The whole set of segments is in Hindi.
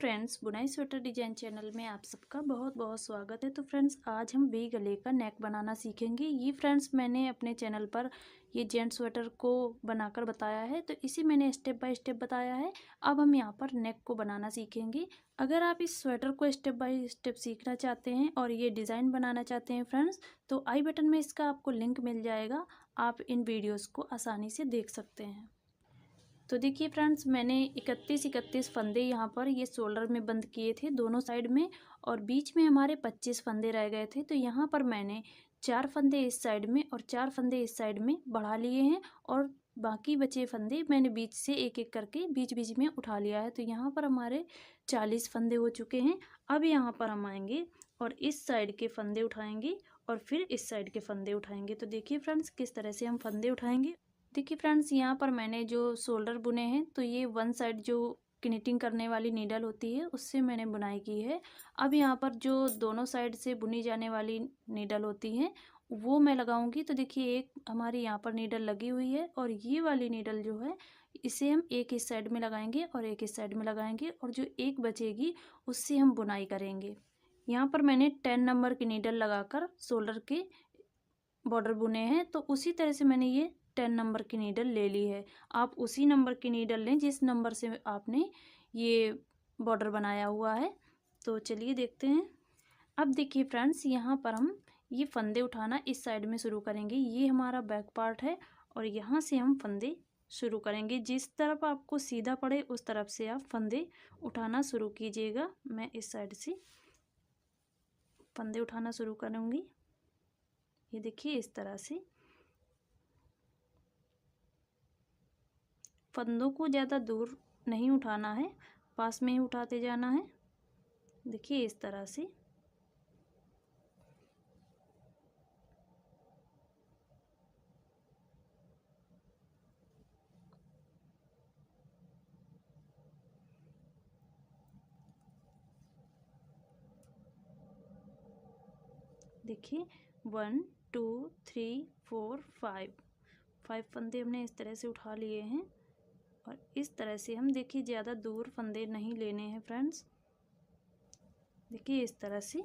फ्रेंड्स, बुनाई स्वेटर डिजाइन चैनल में आप सबका बहुत बहुत स्वागत है। तो फ्रेंड्स, आज हम वी गले का नेक बनाना सीखेंगे। ये फ्रेंड्स मैंने अपने चैनल पर ये जेंट स्वेटर को बनाकर बताया है, तो इसी मैंने स्टेप बाय स्टेप बताया है। अब हम यहाँ पर नेक को बनाना सीखेंगे। अगर आप इस स्वेटर को स्टेप बाय स्टेप सीखना चाहते हैं और ये डिज़ाइन बनाना चाहते हैं फ्रेंड्स, तो आई बटन में इसका आपको लिंक मिल जाएगा। आप इन वीडियोज़ को आसानी से देख सकते हैं। तो देखिए फ्रेंड्स, मैंने 31 फंदे यहाँ पर ये शोल्डर में बंद किए थे दोनों साइड में, और बीच में हमारे 25 फंदे रह गए थे। तो यहाँ पर मैंने 4 फंदे इस साइड में और 4 फंदे इस साइड में बढ़ा लिए हैं, और बाकी बचे फंदे मैंने बीच से एक एक करके बीच बीच में उठा लिया है। तो यहाँ पर हमारे 40 फंदे हो चुके हैं। अब यहाँ पर हम आएंगे और इस साइड के फंदे उठाएंगे और फिर इस साइड के फंदे उठाएंगे। तो देखिए फ्रेंड्स, किस तरह से हम फंदे उठाएंगे। देखिए फ्रेंड्स, यहाँ पर मैंने जो शोल्डर बुने हैं, तो ये वन साइड जो निटिंग करने वाली नीडल होती है उससे मैंने बुनाई की है। अब यहाँ पर जो दोनों साइड से बुनी जाने वाली नीडल होती हैं वो मैं लगाऊंगी। तो देखिए, एक हमारी यहाँ पर नीडल लगी हुई है और ये वाली नीडल जो है इसे हम एक इस साइड में लगाएंगे और एक इस साइड में लगाएंगे, और जो एक बचेगी उससे हम बुनाई करेंगे। यहाँ पर मैंने 10 नंबर की नीडल लगाकर शोल्डर के बॉर्डर बुने हैं। तो उसी तरह से मैंने ये 10 नंबर की नीडल ले ली है। आप उसी नंबर की नीडल लें जिस नंबर से आपने ये बॉर्डर बनाया हुआ है। तो चलिए देखते हैं। अब देखिए फ्रेंड्स, यहाँ पर हम ये फंदे उठाना इस साइड में शुरू करेंगे। ये हमारा बैक पार्ट है और यहाँ से हम फंदे शुरू करेंगे। जिस तरफ आपको सीधा पड़े उस तरफ से आप फंदे उठाना शुरू कीजिएगा। मैं इस साइड से फंदे उठाना शुरू करूँगी। ये देखिए, इस तरह से फंदों को ज़्यादा दूर नहीं उठाना है, पास में ही उठाते जाना है। देखिए, इस तरह से। देखिए 1 2 3 4 5 फंदे हमने इस तरह से उठा लिए हैं। और इस तरह से हम, देखिए, ज़्यादा दूर फंदे नहीं लेने हैं फ्रेंड्स। देखिए, इस तरह से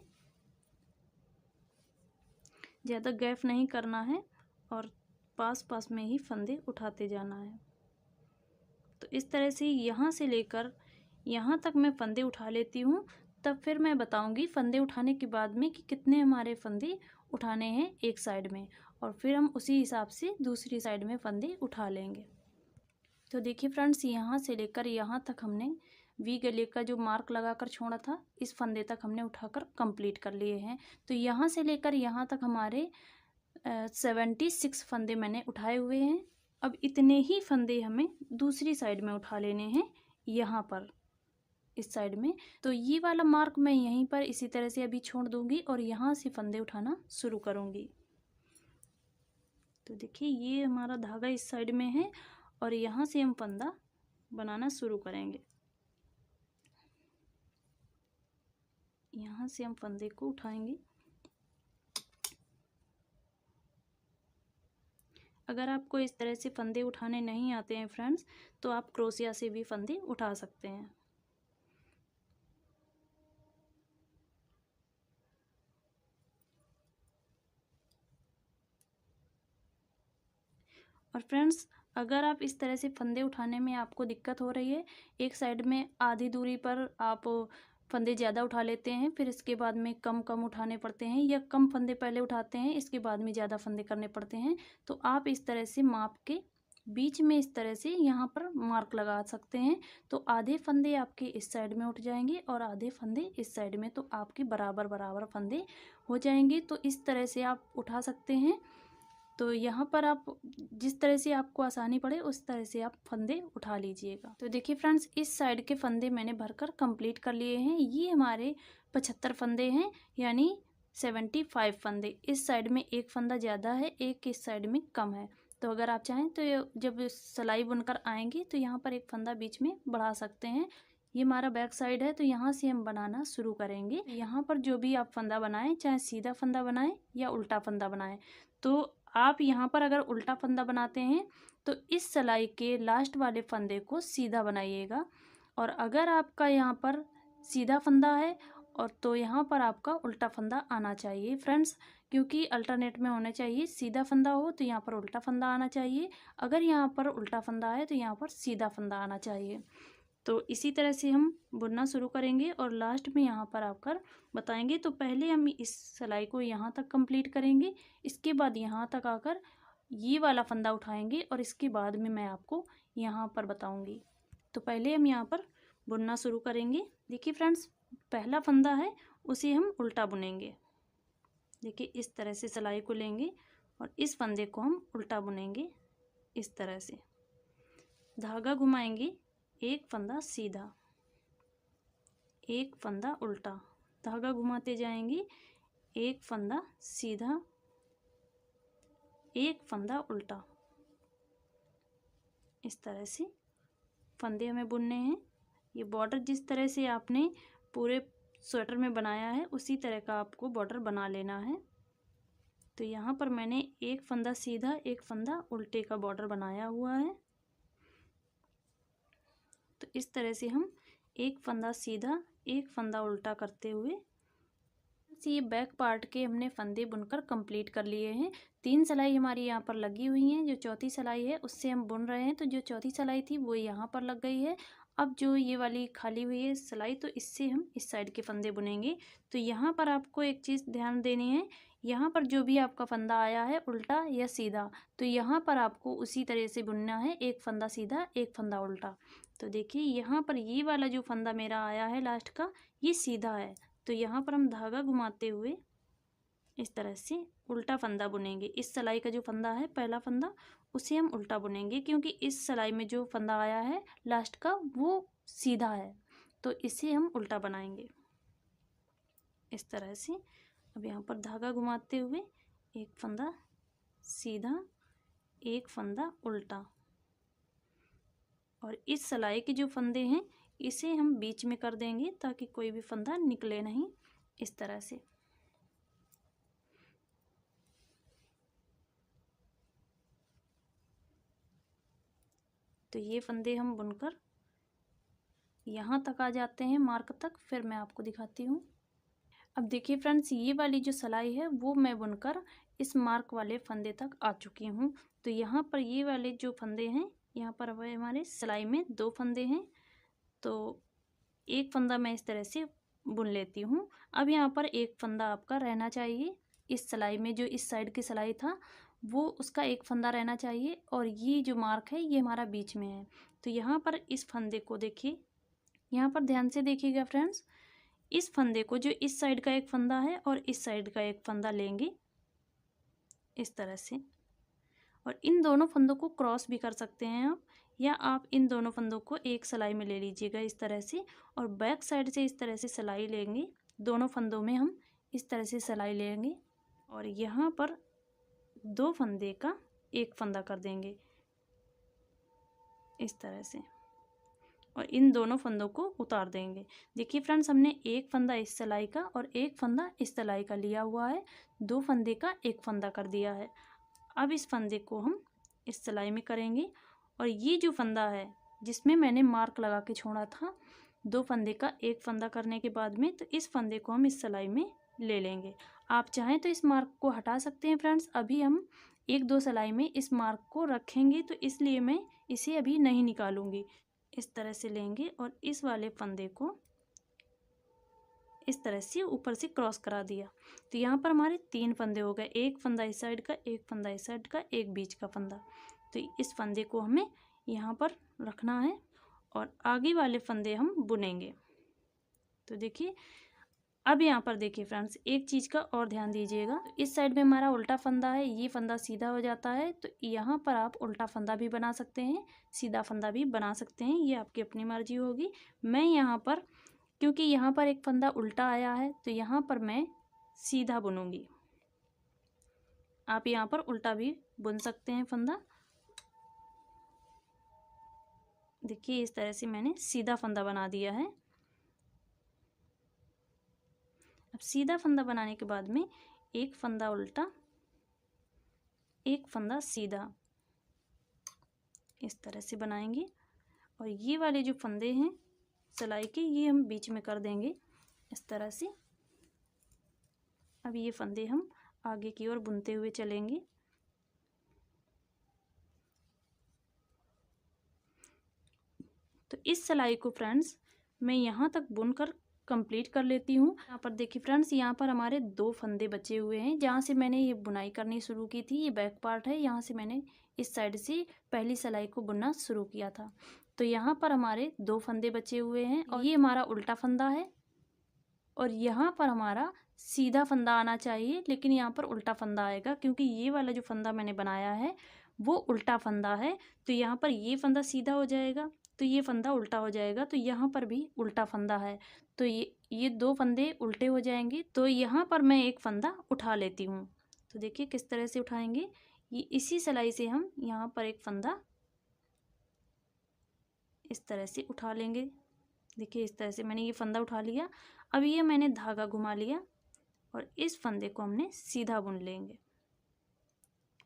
ज़्यादा गैप नहीं करना है और पास पास में ही फंदे उठाते जाना है। तो इस तरह से यहाँ से लेकर यहाँ तक मैं फंदे उठा लेती हूँ। तब फिर मैं बताऊँगी फंदे उठाने के बाद में कि कितने हमारे फंदे उठाने हैं एक साइड में, और फिर हम उसी हिसाब से दूसरी साइड में फंदे उठा लेंगे। तो देखिए फ्रेंड्स, यहाँ से लेकर यहाँ तक हमने वी गले का जो मार्क लगाकर छोड़ा था, इस फंदे तक हमने उठाकर कंप्लीट कर लिए हैं। तो यहाँ से लेकर यहाँ तक हमारे 76 फंदे मैंने उठाए हुए हैं। अब इतने ही फंदे हमें दूसरी साइड में उठा लेने हैं, यहाँ पर इस साइड में। तो ये वाला मार्क मैं यहीं पर इसी तरह से अभी छोड़ दूंगी और यहाँ से फंदे उठाना शुरू करूँगी। तो देखिए, ये हमारा धागा इस साइड में है और यहाँ से हम फंदा बनाना शुरू करेंगे। यहाँ से हम फंदे को उठाएंगे। अगर आपको इस तरह से फंदे उठाने नहीं आते हैं फ्रेंड्स, तो आप क्रोशिया से भी फंदे उठा सकते हैं। और फ्रेंड्स, अगर आप इस तरह से फंदे उठाने में आपको दिक्कत हो रही है, एक साइड में आधी दूरी पर आप फंदे ज़्यादा उठा लेते हैं, फिर इसके बाद में कम कम उठाने पड़ते हैं, या कम फंदे पहले उठाते हैं इसके बाद में ज़्यादा फंदे करने पड़ते हैं, तो आप इस तरह से माप के बीच में इस तरह से यहाँ पर मार्क लगा सकते हैं। तो आधे फंदे आपके इस साइड में उठ जाएंगे और आधे फंदे इस साइड में, तो आपके बराबर बराबर फंदे हो जाएंगे। तो इस तरह से आप उठा सकते हैं। तो यहाँ पर आप जिस तरह से आपको आसानी पड़े उस तरह से आप फंदे उठा लीजिएगा। तो देखिए फ्रेंड्स, इस साइड के फंदे मैंने भरकर कंप्लीट कर लिए हैं। ये हमारे 75 फंदे हैं, यानी 75 फंदे। इस साइड में एक फंदा ज़्यादा है, एक इस साइड में कम है। तो अगर आप चाहें तो जब सिलाई बुनकर आएंगे तो यहाँ पर एक फंदा बीच में बढ़ा सकते हैं। ये हमारा बैक साइड है, तो यहाँ से हम बनाना शुरू करेंगे। यहाँ पर जो भी आप फंदा बनाएं, चाहे सीधा फंदा बनाएं या उल्टा फंदा बनाएं, तो आप यहाँ पर अगर उल्टा फंदा बनाते हैं तो इस सिलाई के लास्ट वाले फंदे को सीधा बनाइएगा। और अगर आपका यहाँ पर सीधा फंदा है और तो यहाँ पर आपका उल्टा फंदा आना चाहिए फ्रेंड्स, क्योंकि अल्टरनेट में होना चाहिए। सीधा फंदा हो तो यहाँ पर उल्टा फंदा आना चाहिए, अगर यहाँ पर उल्टा फंदा है तो यहाँ पर सीधा फंदा आना चाहिए। तो इसी तरह से हम बुनना शुरू करेंगे और लास्ट में यहाँ पर आकर बताएंगे। तो पहले हम इस सिलाई को यहाँ तक कंप्लीट करेंगे, इसके बाद यहाँ तक आकर ये वाला फंदा उठाएंगे और इसके बाद में मैं आपको यहाँ पर बताऊँगी। तो पहले हम यहाँ पर बुनना शुरू करेंगे। देखिए फ्रेंड्स, पहला फंदा है उसे हम उल्टा बुनेंगे। देखिए इस तरह से सिलाई को लेंगे और इस फंदे को हम उल्टा बुनेंगे। इस तरह से धागा घुमाएंगे, एक फंदा सीधा, एक फंदा उल्टा, धागा घुमाते जाएंगे, एक फंदा सीधा, एक फंदा उल्टा। इस तरह से फंदे हमें बुनने हैं। ये बॉर्डर जिस तरह से आपने पूरे स्वेटर में बनाया है उसी तरह का आपको बॉर्डर बना लेना है। तो यहाँ पर मैंने एक फंदा सीधा, एक फंदा उल्टे का बॉर्डर बनाया हुआ है। तो इस तरह से हम एक फंदा सीधा, एक फंदा उल्टा करते हुए ये बैक पार्ट के हमने फंदे बुनकर कंप्लीट कर लिए हैं। 3 सिलाई हमारी यहाँ पर लगी हुई हैं। जो चौथी सिलाई है उससे हम बुन रहे हैं, तो जो चौथी सिलाई थी वो यहाँ पर लग गई है। अब जो ये वाली खाली हुई है सिलाई, तो इससे हम इस साइड के फंदे बुनेंगे। तो यहाँ पर आपको एक चीज़ ध्यान देनी है, यहाँ पर जो भी आपका फंदा आया है उल्टा या सीधा, तो यहाँ पर आपको उसी तरह से बुनना है, एक फंदा सीधा, एक फंदा उल्टा। तो देखिए यहाँ पर ये वाला जो फंदा मेरा आया है लास्ट का, ये सीधा है। तो यहाँ पर हम धागा घुमाते हुए इस तरह से उल्टा फंदा बुनेंगे। इस सिलाई का जो फंदा है पहला फंदा, उसे हम उल्टा बुनेंगे, क्योंकि इस सिलाई में जो फंदा आया है लास्ट का वो सीधा है, तो इसे हम उल्टा बनाएंगे इस तरह से। अब यहाँ पर धागा घुमाते हुए एक फंदा सीधा, एक फंदा उल्टा, और इस सिलाई के जो फंदे हैं इसे हम बीच में कर देंगे ताकि कोई भी फंदा निकले नहीं। इस तरह से तो ये फंदे हम बुनकर यहाँ तक आ जाते हैं, मार्क तक, फिर मैं आपको दिखाती हूँ। अब देखिए फ्रेंड्स, ये वाली जो सिलाई है वो मैं बुनकर इस मार्क वाले फंदे तक आ चुकी हूँ। तो यहाँ पर ये वाले जो फंदे हैं, यहाँ पर हमारे सिलाई में 2 फंदे हैं, तो एक फंदा मैं इस तरह से बुन लेती हूँ। अब यहाँ पर एक फंदा आपका रहना चाहिए इस सिलाई में, जो इस साइड की सिलाई था वो उसका एक फंदा रहना चाहिए, और ये जो मार्क है ये हमारा बीच में है। तो यहाँ पर इस फंदे को देखिए, यहाँ पर ध्यान से देखिएगा फ्रेंड्स, इस फंदे को, जो इस साइड का एक फंदा है और इस साइड का एक फंदा लेंगे इस तरह से, और इन दोनों फंदों को क्रॉस भी कर सकते हैं आप, या आप इन दोनों फंदों को एक सिलाई में ले लीजिएगा इस तरह से, और बैक साइड से इस तरह से सिलाई लेंगे। दोनों फंदों में हम इस तरह से सिलाई लेंगे और यहाँ पर 2 फंदे का एक फंदा कर देंगे इस तरह से, और इन दोनों फंदों को उतार देंगे। देखिए फ्रेंड्स, हमने एक फंदा इस सिलाई का और एक फंदा इस सिलाई का लिया हुआ है, 2 फंदे का एक फंदा कर दिया है। अब इस फंदे को हम इस सिलाई में करेंगे, और ये जो फंदा है जिसमें मैंने मार्क लगा के छोड़ा था, 2 फंदे का एक फंदा करने के बाद में, तो इस फंदे को हम इस सिलाई में ले लेंगे। आप चाहें तो इस मार्क को हटा सकते हैं फ्रेंड्स, अभी हम 1-2 सिलाई में इस मार्क को रखेंगे, तो इसलिए मैं इसे अभी नहीं निकालूंगी। इस तरह से लेंगे और इस वाले फंदे को इस तरह से ऊपर से क्रॉस करा दिया। तो यहाँ पर हमारे 3 फंदे हो गए, एक फंदा इस साइड का, एक फंदा इस साइड का, एक बीच का फंदा। तो इस फंदे को हमें यहाँ पर रखना है और आगे वाले फंदे हम बुनेंगे। तो देखिए, अब यहाँ पर देखिए फ्रेंड्स, एक चीज़ का और ध्यान दीजिएगा। तो इस साइड में हमारा उल्टा फंदा है, ये फंदा सीधा हो जाता है, तो यहाँ पर आप उल्टा फंदा भी बना सकते हैं, सीधा फंदा भी बना सकते हैं, ये आपकी अपनी मर्जी होगी। मैं यहाँ पर, क्योंकि यहाँ पर एक फंदा उल्टा आया है, तो यहाँ पर मैं सीधा बुनूंगी। आप यहाँ पर उल्टा भी बुन सकते हैं फंदा। देखिए इस तरह से मैंने सीधा फंदा बना दिया है। अब सीधा फंदा बनाने के बाद में एक फंदा उल्टा, एक फंदा सीधा, इस तरह से बनाएंगे। और ये वाले जो फंदे हैं सिलाई के ये हम बीच में कर देंगे इस तरह से। अब ये फंदे हम आगे की ओर बुनते हुए चलेंगे। तो इस सिलाई को फ्रेंड्स मैं यहाँ तक बुनकर कंप्लीट कर लेती हूँ। यहाँ पर देखिए फ्रेंड्स, यहाँ पर हमारे 2 फंदे बचे हुए हैं। जहाँ से मैंने ये बुनाई करनी शुरू की थी, ये बैक पार्ट है, यहाँ से मैंने इस साइड से पहली सिलाई को बुनना शुरू किया था। तो यहाँ पर हमारे 2 फंदे बचे हुए हैं और ये हमारा उल्टा फंदा है और यहाँ पर हमारा सीधा फंदा आना चाहिए, लेकिन यहाँ पर उल्टा फंदा आएगा क्योंकि ये वाला जो फंदा मैंने बनाया है वो उल्टा फंदा है। तो यहाँ पर ये फंदा सीधा हो जाएगा तो ये फंदा उल्टा हो जाएगा, तो यहाँ पर भी उल्टा फंदा है तो ये 2 फंदे उल्टे हो जाएंगे। तो यहाँ पर मैं एक फंदा उठा लेती हूँ। तो देखिए किस तरह से उठाएंगे, ये इसी सिलाई से हम यहाँ पर एक फंदा इस तरह से उठा लेंगे। देखिए इस तरह से मैंने ये फंदा उठा लिया। अब ये मैंने धागा घुमा लिया और इस फंदे को हमने सीधा बुन लेंगे।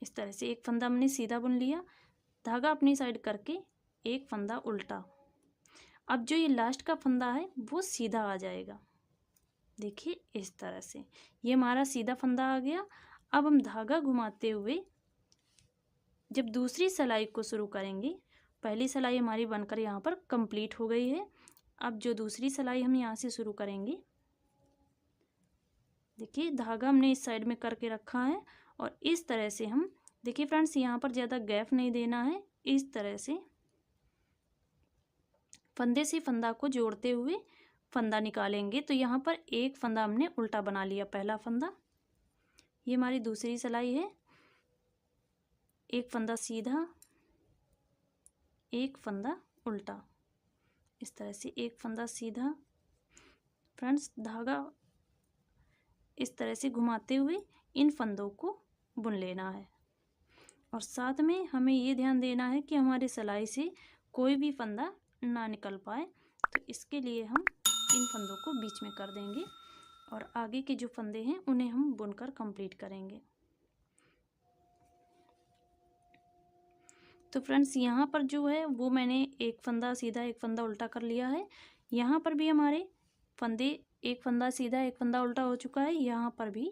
इस तरह से एक फंदा हमने सीधा बुन लिया, धागा अपनी साइड करके एक फंदा उल्टा। अब जो ये लास्ट का फंदा है वो सीधा आ जाएगा। देखिए इस तरह से ये हमारा सीधा फंदा आ गया। अब हम धागा घुमाते हुए जब दूसरी सिलाई को शुरू करेंगे, पहली सिलाई हमारी बनकर यहाँ पर कंप्लीट हो गई है। अब जो दूसरी सिलाई हम यहाँ से शुरू करेंगे, देखिए धागा हमने इस साइड में करके रखा है और इस तरह से हम, देखिए फ्रेंड्स यहाँ पर ज़्यादा गैप नहीं देना है। इस तरह से फंदे से फंदा को जोड़ते हुए फंदा निकालेंगे। तो यहाँ पर एक फंदा हमने उल्टा बना लिया, पहला फंदा। ये हमारी दूसरी सिलाई है, एक फंदा सीधा, एक फंदा उल्टा। इस तरह से एक फंदा सीधा। फ्रेंड्स धागा इस तरह से घुमाते हुए इन फंदों को बुन लेना है और साथ में हमें ये ध्यान देना है कि हमारे सिलाई से कोई भी फंदा ना निकल पाए। तो इसके लिए हम इन फंदों को बीच में कर देंगे और आगे के जो फंदे हैं उन्हें हम बुनकर कंप्लीट करेंगे। तो फ्रेंड्स यहाँ पर जो है वो मैंने एक फंदा सीधा एक फंदा उल्टा कर लिया है। यहाँ पर भी हमारे फंदे एक फंदा सीधा एक फंदा उल्टा हो चुका है। यहाँ पर भी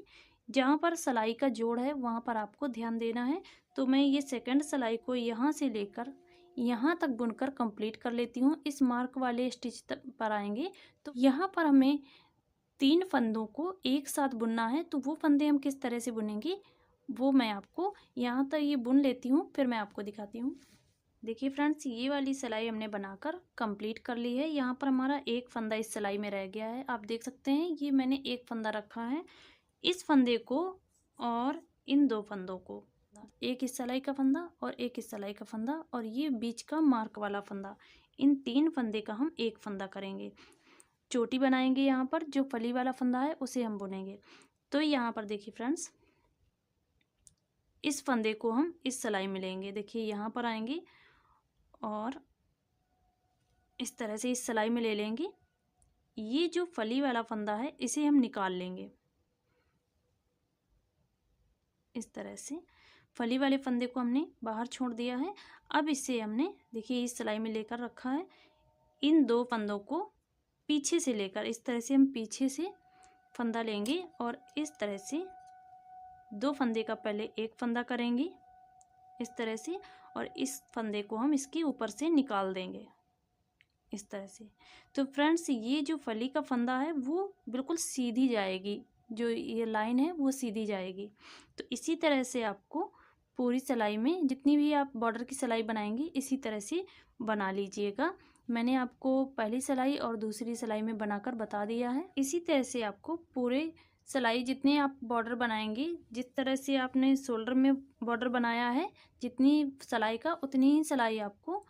जहाँ पर सिलाई का जोड़ है वहाँ पर आपको ध्यान देना है। तो मैं ये सेकंड सिलाई को यहाँ से लेकर यहाँ तक बुनकर कंप्लीट कर लेती हूँ। इस मार्क वाले स्टिच पर आएंगे तो यहाँ पर हमें 3 फंदों को एक साथ बुनना है। तो वो फंदे हम किस तरह से बुनेंगे वो मैं आपको यहाँ तक ये बुन लेती हूँ, फिर मैं आपको दिखाती हूँ। देखिए फ्रेंड्स, ये वाली सिलाई हमने बनाकर कंप्लीट कर ली है। यहाँ पर हमारा एक फंदा इस सिलाई में रह गया है। आप देख सकते हैं ये मैंने एक फंदा रखा है। इस फंदे को और इन 2 फंदों को, एक इस सिलाई का फंदा और एक इस सिलाई का फंदा और ये बीच का मार्क वाला फंदा, इन 3 फंदे का हम एक फंदा करेंगे। चोटी बनाएंगे, यहाँ पर जो फली वाला फंदा है उसे हम बुनेंगे। तो यहाँ पर देखिए फ्रेंड्स, इस फंदे को हम इस सिलाई में लेंगे। देखिए यहाँ पर आएंगे और इस तरह से इस सिलाई में ले लेंगे। ये जो फली वाला फंदा है इसे हम निकाल लेंगे। इस तरह से फली वाले फंदे को हमने बाहर छोड़ दिया है। अब इसे हमने देखिए इस सिलाई में लेकर रखा है। इन 2 फंदों को पीछे से लेकर इस तरह से हम पीछे से फंदा लेंगे और इस तरह से 2 फंदे का पहले एक फंदा करेंगे इस तरह से और इस फंदे को हम इसके ऊपर से निकाल देंगे इस तरह से। तो फ्रेंड्स, ये जो फली का फंदा है वो बिल्कुल सीधी जाएगी, जो ये लाइन है वो सीधी जाएगी। तो इसी तरह से आपको पूरी सिलाई में जितनी भी आप बॉर्डर की सिलाई बनाएंगी इसी तरह से बना लीजिएगा। मैंने आपको पहली सिलाई और दूसरी सिलाई में बनाकर बता दिया है। इसी तरह से आपको पूरे सिलाई जितने आप बॉर्डर बनाएंगे, जिस तरह से आपने शोल्डर में बॉर्डर बनाया है, जितनी सिलाई का उतनी ही सिलाई आपको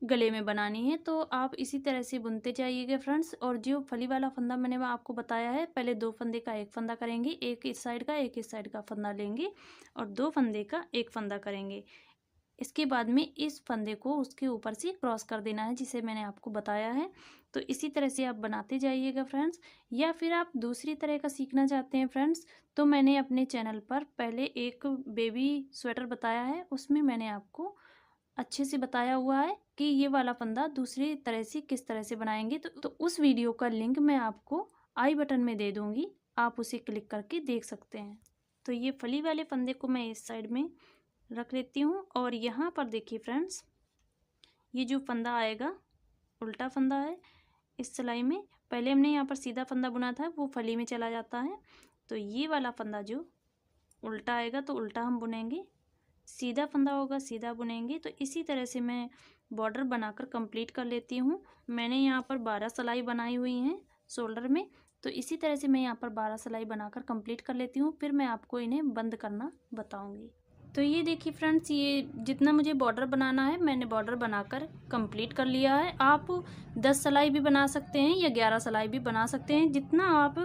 गले में बनानी है। तो आप इसी तरह से बुनते जाइएगा फ्रेंड्स। और जो फली वाला फंदा मैंने आपको बताया है, पहले 2 फंदे का एक फंदा करेंगे, एक इस साइड का एक इस साइड का फंदा लेंगे और 2 फंदे का एक फंदा करेंगे। इसके बाद में इस फंदे को उसके ऊपर से क्रॉस कर देना है, जिसे मैंने आपको बताया है। तो इसी तरह से आप बनाते जाइएगा फ्रेंड्स। या फिर आप दूसरी तरह का सीखना चाहते हैं फ्रेंड्स, तो मैंने अपने चैनल पर पहले एक बेबी स्वेटर बताया है, उसमें मैंने आपको अच्छे से बताया हुआ है कि ये वाला फंदा दूसरी तरह से किस तरह से बनाएंगे। तो उस वीडियो का लिंक मैं आपको आई बटन में दे दूँगी, आप उसे क्लिक करके देख सकते हैं। तो ये फली वाले फंदे को मैं इस साइड में रख लेती हूँ। और यहाँ पर देखिए फ्रेंड्स, ये जो फंदा आएगा उल्टा फंदा है इस सिलाई में। पहले हमने यहाँ पर सीधा फंदा बुना था, वो फली में चला जाता है। तो ये वाला फंदा जो उल्टा आएगा तो उल्टा हम बुनेंगे, सीधा फंदा होगा सीधा बुनेंगे। तो इसी तरह से मैं बॉर्डर बनाकर कंप्लीट कर लेती हूँ। मैंने यहाँ पर 12 सिलाई बनाई हुई हैं शोल्डर में। तो इसी तरह से मैं यहाँ पर 12 सिलाई बनाकर कंप्लीट कर लेती हूँ, फिर मैं आपको इन्हें बंद करना बताऊँगी। तो ये देखिए फ्रेंड्स, ये जितना मुझे बॉर्डर बनाना है मैंने बॉर्डर बनाकर कंप्लीट कर लिया है। आप 10 सिलाई भी बना सकते हैं या 11 सिलाई भी बना सकते हैं। जितना आप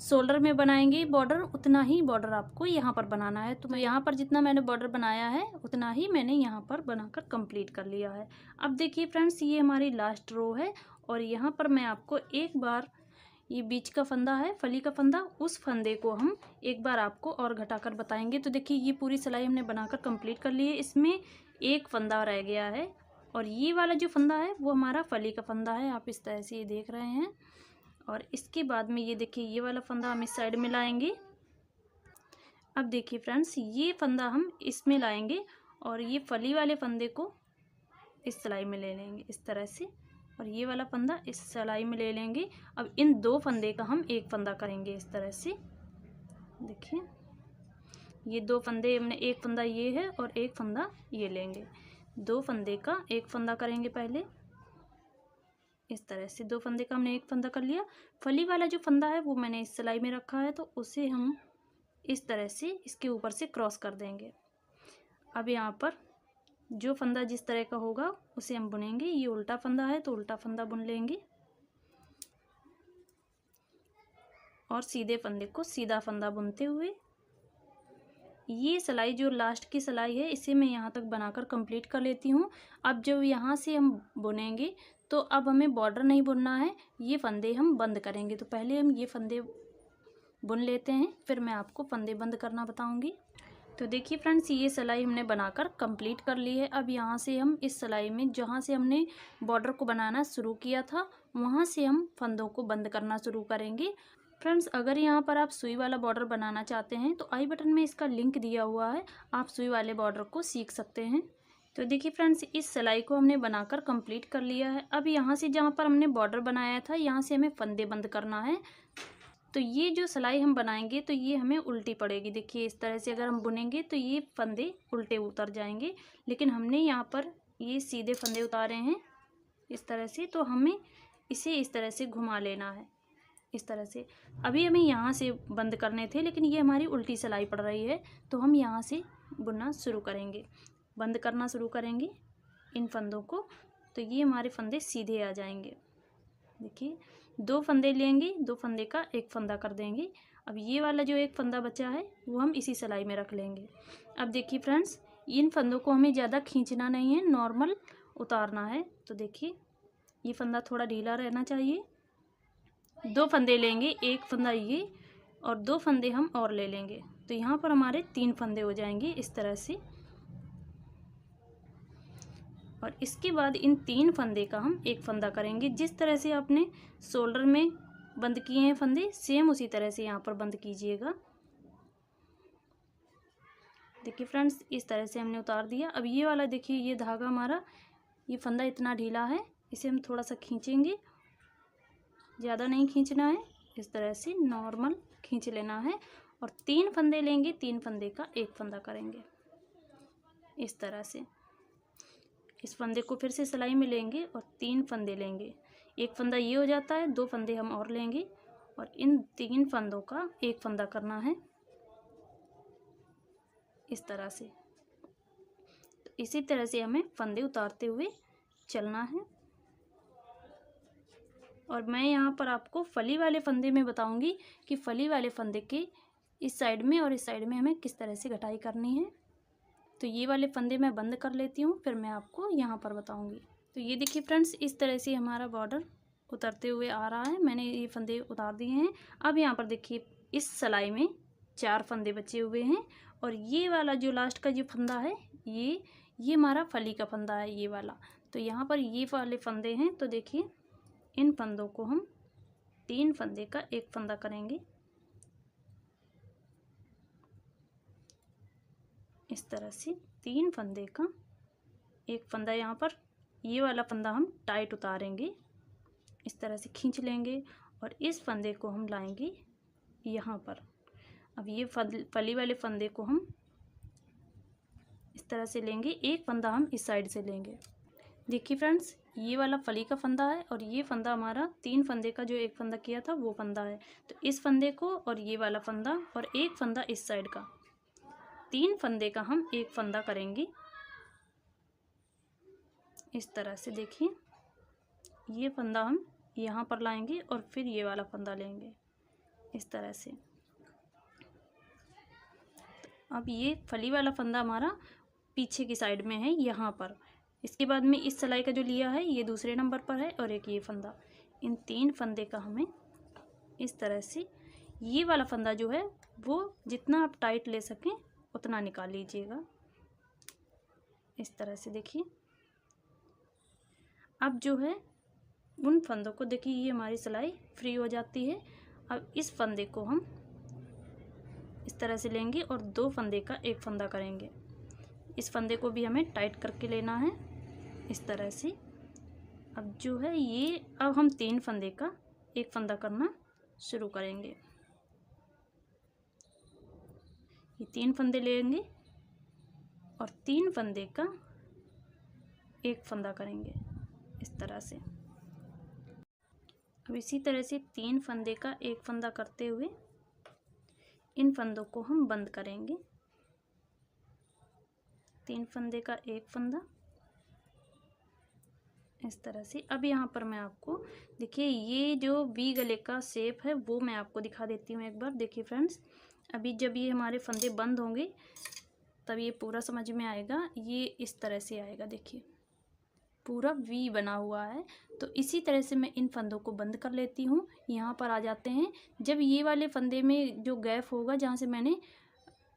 शोल्डर में बनाएंगे बॉर्डर उतना ही बॉर्डर आपको यहाँ पर बनाना है। तो यहाँ पर जितना मैंने बॉर्डर बनाया है उतना ही मैंने यहाँ पर बनाकर कंप्लीट कर लिया है। अब देखिए फ्रेंड्स, ये हमारी लास्ट रो है और यहाँ पर मैं आपको एक बार, ये बीच का फंदा है फली का फंदा, उस फंदे को हम एक बार आपको और घटाकर बताएंगे। तो देखिए ये पूरी सिलाई हमने बनाकर कंप्लीट कर ली है। इसमें एक फंदा रह गया है और ये वाला जो फंदा है वो हमारा फली का फंदा है, आप इस तरह से ये देख रहे हैं। और इसके बाद में ये देखिए ये वाला फंदा हम इस साइड में लाएंगे। अब देखिए फ्रेंड्स, ये फंदा हम इसमें लाएंगे और ये फली वाले फंदे को इस सिलाई में ले लेंगे इस तरह से, और ये वाला फंदा इस सिलाई में ले लेंगे। अब इन दो फंदे का हम एक फंदा करेंगे इस तरह से। देखिए ये दो फंदे हमने, एक फंदा ये है और एक फंदा ये लेंगे। दो फंदे का एक फंदा करेंगे पहले इस तरह से। दो फंदे का हमने एक फंदा कर लिया। फली वाला जो फंदा है वो मैंने इस सिलाई में रखा है, तो उसे हम इस तरह से इसके ऊपर से क्रॉस कर देंगे। अब यहाँ पर जो फंदा जिस तरह का होगा उसे हम बुनेंगे। ये उल्टा फंदा है तो उल्टा फंदा बुन लेंगे और सीधे फंदे को सीधा फंदा बुनते हुए ये सिलाई जो लास्ट की सिलाई है इसे मैं यहाँ तक बनाकर कंप्लीट कर लेती हूँ। अब जब यहाँ से हम बुनेंगे तो अब हमें बॉर्डर नहीं बुनना है, ये फंदे हम बंद करेंगे। तो पहले हम ये फंदे बुन लेते हैं, फिर मैं आपको फंदे बंद करना बताऊँगी। तो देखिए फ्रेंड्स, ये सिलाई हमने बनाकर कंप्लीट कर ली है। अब यहाँ से हम इस सिलाई में जहाँ से हमने बॉर्डर को बनाना शुरू किया था वहाँ से हम फंदों को बंद करना शुरू करेंगे। फ्रेंड्स, अगर यहाँ पर आप सुई वाला बॉर्डर बनाना चाहते हैं तो आई बटन में इसका लिंक दिया हुआ है, आप सुई वाले बॉर्डर को सीख सकते हैं। तो देखिए फ्रेंड्स, इस सिलाई को हमने बनाकर कंप्लीट कर लिया है। अब यहाँ से जहाँ पर हमने बॉर्डर बनाया था यहाँ से हमें फंदे बंद करना है। तो ये जो सिलाई हम बनाएंगे तो ये हमें उल्टी पड़ेगी। देखिए इस तरह से अगर हम बुनेंगे तो ये फंदे उल्टे उतर जाएंगे, लेकिन हमने यहाँ पर ये सीधे फंदे उतारे हैं इस तरह से, तो हमें इसे इस तरह से घुमा लेना है इस तरह से। अभी हमें यहाँ से बंद करने थे लेकिन ये हमारी उल्टी सिलाई पड़ रही है, तो हम यहाँ से बुनना शुरू करेंगे, बंद करना शुरू करेंगे इन फंदों को। तो ये हमारे फंदे सीधे आ जाएंगे। देखिए दो फंदे लेंगे, दो फंदे का एक फंदा कर देंगे। अब ये वाला जो एक फंदा बचा है वो हम इसी सिलाई में रख लेंगे। अब देखिए फ्रेंड्स, इन फंदों को हमें ज़्यादा खींचना नहीं है, नॉर्मल उतारना है। तो देखिए ये फंदा थोड़ा ढीला रहना चाहिए। दो फंदे लेंगे, एक फंदा ये और दो फंदे हम और ले लेंगे, तो यहाँ पर हमारे 3 फंदे हो जाएंगे इस तरह से। और इसके बाद इन 3 फंदे का हम एक फंदा करेंगे। जिस तरह से आपने शोल्डर में बंद किए हैं फंदे, सेम उसी तरह से यहाँ पर बंद कीजिएगा। देखिए फ्रेंड्स, इस तरह से हमने उतार दिया। अब ये वाला देखिए, ये धागा हमारा, ये फंदा इतना ढीला है, इसे हम थोड़ा सा खींचेंगे, ज़्यादा नहीं खींचना है, इस तरह से नॉर्मल खींच लेना है। और 3 फंदे लेंगे, 3 फंदे का एक फंदा करेंगे इस तरह से। इस फंदे को फिर से सिलाई में लेंगे और 3 फंदे लेंगे। एक फंदा ये हो जाता है, 2 फंदे हम और लेंगे और इन 3 फंदों का एक फंदा करना है इस तरह से। तो इसी तरह से हमें फंदे उतारते हुए चलना है। और मैं यहाँ पर आपको फली वाले फंदे में बताऊंगी कि फली वाले फंदे के इस साइड में और इस साइड में हमें किस तरह से घटाई करनी है। तो ये वाले फंदे मैं बंद कर लेती हूँ, फिर मैं आपको यहाँ पर बताऊँगी। तो ये देखिए फ्रेंड्स, इस तरह से हमारा बॉर्डर उतरते हुए आ रहा है। मैंने ये फंदे उतार दिए हैं। अब यहाँ पर देखिए इस सिलाई में 4 फंदे बचे हुए हैं और ये वाला जो लास्ट का जो फंदा है ये हमारा फली का फंदा है ये वाला। तो यहाँ पर ये वाले फंदे हैं, तो देखिए इन फंदों को हम 3 फंदे का एक फंदा करेंगे इस तरह से। 3 फंदे का एक फंदा, यहाँ पर ये वाला फंदा हम टाइट उतारेंगे, इस तरह से खींच लेंगे और इस फंदे को हम लाएंगे यहाँ पर। अब ये फली वाले फंदे को हम इस तरह से लेंगे, एक फंदा हम इस साइड से लेंगे। देखिए फ्रेंड्स, ये वाला फली का फंदा है और ये फंदा हमारा 3 फंदे का जो एक फंदा किया था वो फंदा है। तो इस फंदे को और ये वाला फंदा और एक फंदा इस साइड का, 3 फंदे का हम एक फंदा करेंगे इस तरह से। देखिए ये फंदा हम यहाँ पर लाएंगे और फिर ये वाला फंदा लेंगे इस तरह से। अब ये फली वाला फंदा हमारा पीछे की साइड में है यहाँ पर। इसके बाद में इस सिलाई का जो लिया है ये दूसरे नंबर पर है और एक ये फंदा। इन 3 फंदे का हमें इस तरह से, ये वाला फंदा जो है वो जितना आप टाइट ले सकें उतना निकाल लीजिएगा इस तरह से। देखिए अब जो है उन फंदों को, देखिए ये हमारी सिलाई फ्री हो जाती है। अब इस फंदे को हम इस तरह से लेंगे और 2 फंदे का एक फंदा करेंगे। इस फंदे को भी हमें टाइट करके लेना है इस तरह से। अब जो है ये, अब हम 3 फंदे का एक फंदा करना शुरू करेंगे। ये 3 फंदे लेंगे और 3 फंदे का एक फंदा करेंगे इस तरह से। अब इसी तरह से 3 फंदे का एक फंदा करते हुए इन फंदों को हम बंद करेंगे। 3 फंदे का एक फंदा इस तरह से। अब यहाँ पर मैं आपको, देखिए ये जो वी गले का शेप है वो मैं आपको दिखा देती हूँ एक बार। देखिए फ्रेंड्स, अभी जब ये हमारे फंदे बंद होंगे तब ये पूरा समझ में आएगा। ये इस तरह से आएगा, देखिए पूरा वी बना हुआ है। तो इसी तरह से मैं इन फंदों को बंद कर लेती हूँ। यहाँ पर आ जाते हैं, जब ये वाले फंदे में जो गैप होगा जहाँ से मैंने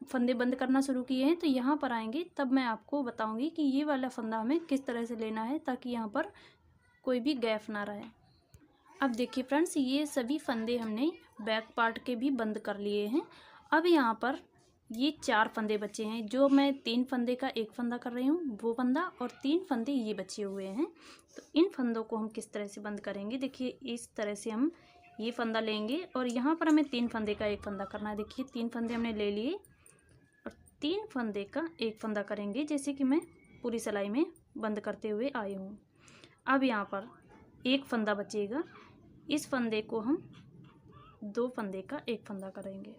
फंदे बंद करना शुरू किए हैं, तो यहाँ पर आएंगे तब मैं आपको बताऊंगी कि ये वाला फंदा हमें किस तरह से लेना है ताकि यहाँ पर कोई भी गैप ना रहे। अब देखिए फ्रेंड्स, ये सभी फंदे हमने बैक पार्ट के भी बंद कर लिए हैं। अब यहाँ पर ये 4 फंदे बचे हैं, जो मैं 3 फंदे का एक फंदा कर रही हूँ वो फंदा, और 3 फंदे ये बचे हुए हैं। तो इन फंदों को हम किस तरह से बंद करेंगे, देखिए इस तरह से हम ये फंदा लेंगे और यहाँ पर हमें 3 फंदे का एक फंदा करना है। देखिए 3 फंदे हमने ले लिए और 3 फंदे का एक फंदा करेंगे, जैसे कि मैं पूरी सिलाई में बंद करते हुए आई हूँ। अब यहाँ पर एक फंदा बचेगा, इस फंदे को हम 2 फंदे का एक फंदा करेंगे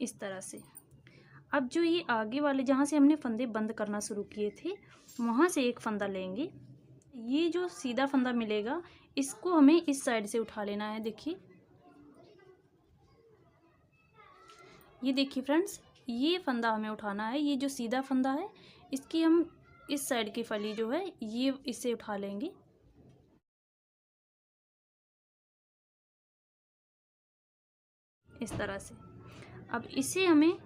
इस तरह से। अब जो ये आगे वाले जहाँ से हमने फंदे बंद करना शुरू किए थे वहाँ से एक फंदा लेंगे। ये जो सीधा फंदा मिलेगा इसको हमें इस साइड से उठा लेना है। देखिए ये देखिए फ्रेंड्स, ये फंदा हमें उठाना है। ये जो सीधा फंदा है इसकी हम इस साइड की फली जो है ये इसे उठा लेंगे इस तरह से। अब इसे हमें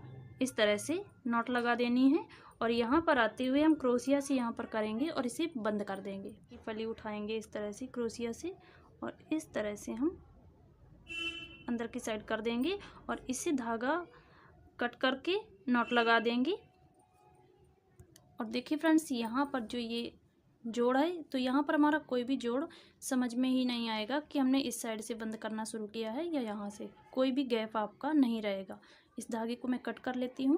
इस तरह से नॉट लगा देनी है और यहाँ पर आते हुए हम क्रोशिया से यहाँ पर करेंगे और इसे बंद कर देंगे। ये फली उठाएंगे इस तरह से क्रोशिया से और इस तरह से हम अंदर की साइड कर देंगे और इसे धागा कट करके नॉट लगा देंगे। और देखिए फ्रेंड्स, यहाँ पर जो ये जोड़ है तो यहाँ पर हमारा कोई भी जोड़ समझ में ही नहीं आएगा कि हमने इस साइड से बंद करना शुरू किया है या यहाँ से, कोई भी गैप आपका नहीं रहेगा। इस धागे को मैं कट कर लेती हूँ।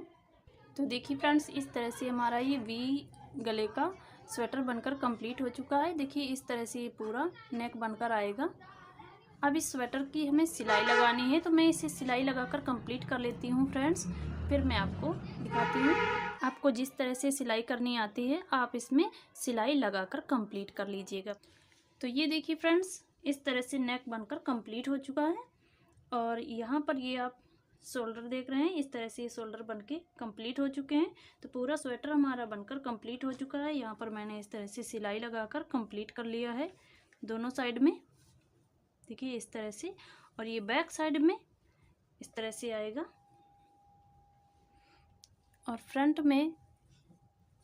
तो देखिए फ्रेंड्स, इस तरह से हमारा ये वी गले का स्वेटर बनकर कंप्लीट हो चुका है। देखिए इस तरह से ये पूरा नेक बनकर आएगा। अब इस स्वेटर की हमें सिलाई लगानी है, तो मैं इसे सिलाई लगाकर कंप्लीट कर लेती हूँ फ्रेंड्स, फिर मैं आपको दिखाती हूँ। आपको जिस तरह से सिलाई करनी आती है आप इसमें सिलाई लगाकर कंप्लीट कर लीजिएगा। तो ये देखिए फ्रेंड्स, इस तरह से नेक बनकर कंप्लीट हो चुका है और यहाँ पर ये आप शोल्डर देख रहे हैं, इस तरह से ये शोल्डर बनके कंप्लीट हो चुके हैं। तो पूरा स्वेटर हमारा बनकर कंप्लीट हो चुका है। यहाँ पर मैंने इस तरह से सिलाई लगाकर कंप्लीट कर लिया है दोनों साइड में, देखिए इस तरह से। और ये बैक साइड में इस तरह से आएगा और फ्रंट में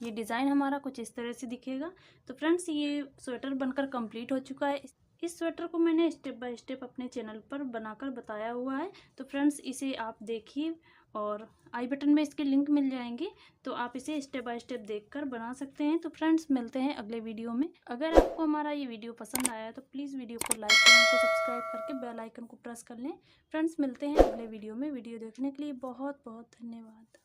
ये डिज़ाइन हमारा कुछ इस तरह से दिखेगा। तो फ्रेंड्स ये स्वेटर बनकर कंप्लीट हो चुका है। इस स्वेटर को मैंने स्टेप बाय स्टेप अपने चैनल पर बनाकर बताया हुआ है। तो फ्रेंड्स इसे आप देखिए और आई बटन में इसके लिंक मिल जाएंगे, तो आप इसे स्टेप बाय स्टेप देखकर बना सकते हैं। तो फ्रेंड्स मिलते हैं अगले वीडियो में। अगर आपको हमारा ये वीडियो पसंद आया तो प्लीज़ वीडियो को लाइक चैनल को सब्सक्राइब करके बेल आइकन को प्रेस कर लें। फ्रेंड्स मिलते हैं अगले वीडियो में। वीडियो देखने के लिए बहुत बहुत धन्यवाद।